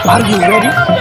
Are you ready?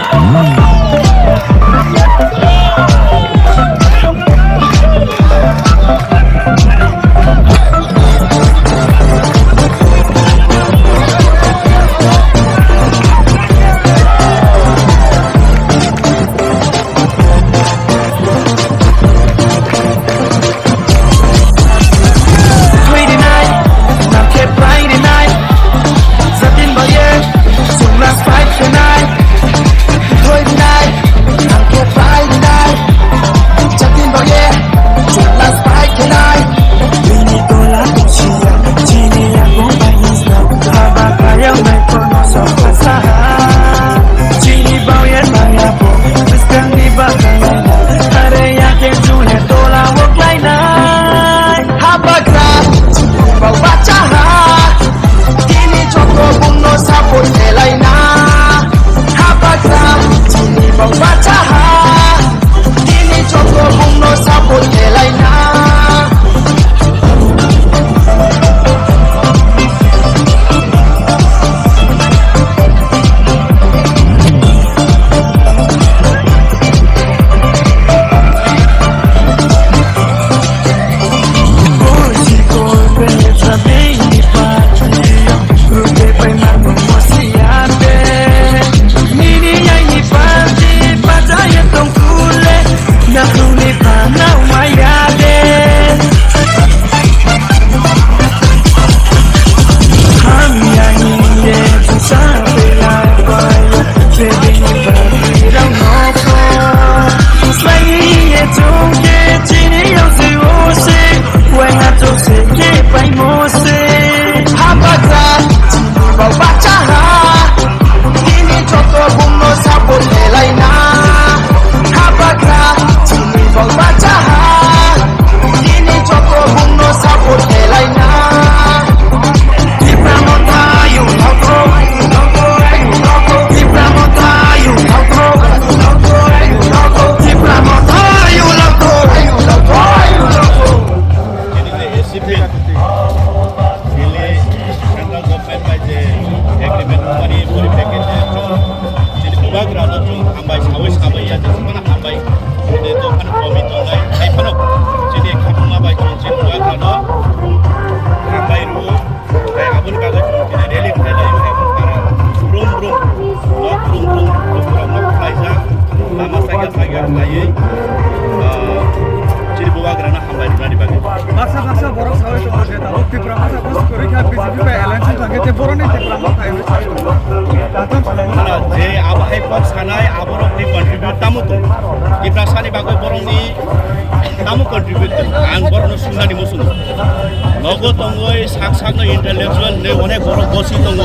Intellectual, অনেক বড় বসি দङ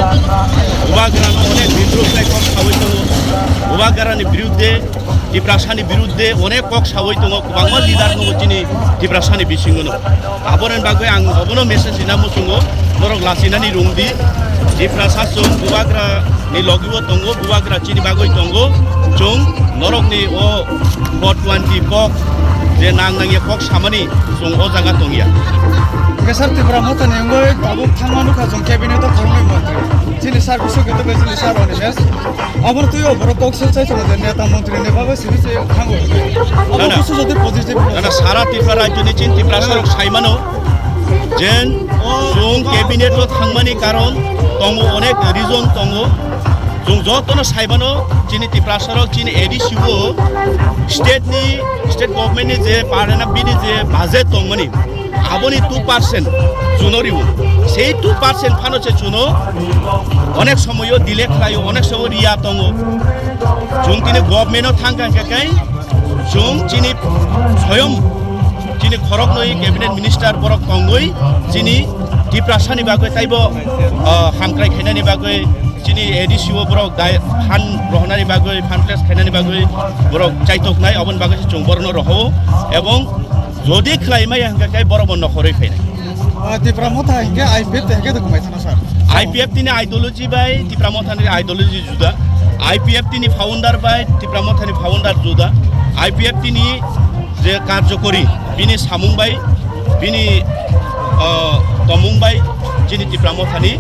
উবাগ্রানো অনেক বিদ্রোহ কক সাবই দङ উবাগ্রানি বিরুদ্ধে টিপ্রাসানি বিরুদ্ধে অনেক কক সাবই দङ गोबां লিডার दङ दिनै টিপ্রাসানি बिसिङनो आबरन बागै आं अबनो मेसेज दिना मुसुङो नरक लासिनानि रुंदि टिप्रासा जों उबाग्रा नि लगिबो दङ उबाग्रा चिनि बागै दङ जों नरकनि ओ 420 कक जे नांनांगे कक सामानि जों ओ जागा दङिया Kesar Tripura mota nengoy tabuk thangmanu ka jong cabinet of foreign mantri chini sar bisu keto be chini sar oni mes amar tuyo boro koksel chai cholo neta mantri ne babe sibi se thango amar bisu jodi positive na sara Tripura rajyoni chin Tripura sarok saimano jen jong cabinet o thangmani karon tongo onek reason tongo jong jotono saibano chini Tripura sarok chini ADCO state government ni je parana bini je budget tongmani aboni 2% জুনরিব সেই 2% ফানছে Juno অনেক সময়ও দিলে খালাयो অনেক সময় রিয়া দङ जों दिनै गभर्नमेन्टआव थांखांखाय जों दिनै स्वयं दिनै खरक नय कैबिनेट मिनिस्टार बरक दङै दिनै टिप्रासानि बागै ताइबो हामख्राय खायनानि बागै दिनै एडिसिओ बरक फान रहनानि बागै फान प्लेस खायनानि बागै बरक चाइतकनाय अबन बागै जों बरनो रहो एवं যদি খ্লাইমাই হাঙ্গাকাই বড় নখরে ফাইনাই টিপ্রামথা হিংকে আইপিএফ তেকে তো কমাইছনা স্যার আইপিএফ তিনি আইডিওলজি বাই টিপ্রামথানি আইডিওলজি जुदा আইপিএফ তিনি ফাউন্ডার বাই টিপ্রামথানি ফাউন্ডার जुदा আইপিএফ তিনি যে কার্যকরী বিনি সামুং বাই বিনি তমুং বাই যিনি টিপ্রামথানি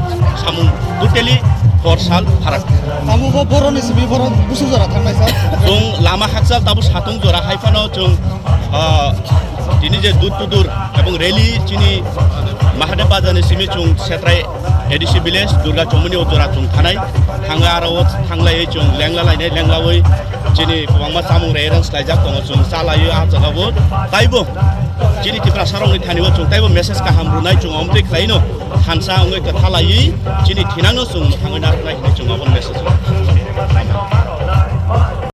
সামুং টোটালি खरसाल फाराग तामुबो बर'नि सिबि बर' गुसु जरा थांनाय सार जों लामा हाकसाल दाबो साथं जरा हाइफानो जों दिनै जे दुर टुदुर এবং রেলি চিনি महादेव बाजारनि सिमि जों सेट्राय एडिसि विलेज दुर्गा चौमुनि जरा जों थानाय थाङो आरो थांलायै जों लेंलालायनाय लेंलावै चिनि गोबांमा सामुं रेरं स्लाइजाक दङ जों सालायो आ जागाबो ताइबो चिनि तिप्रा सारंनि थानिबो जों ताइबो मेसेज का हामरुनाय जों अमते खालायनो हानसा अंगै थालायै चिनि थिनांनो जों थाङै नारनाय जों माबन मेसेज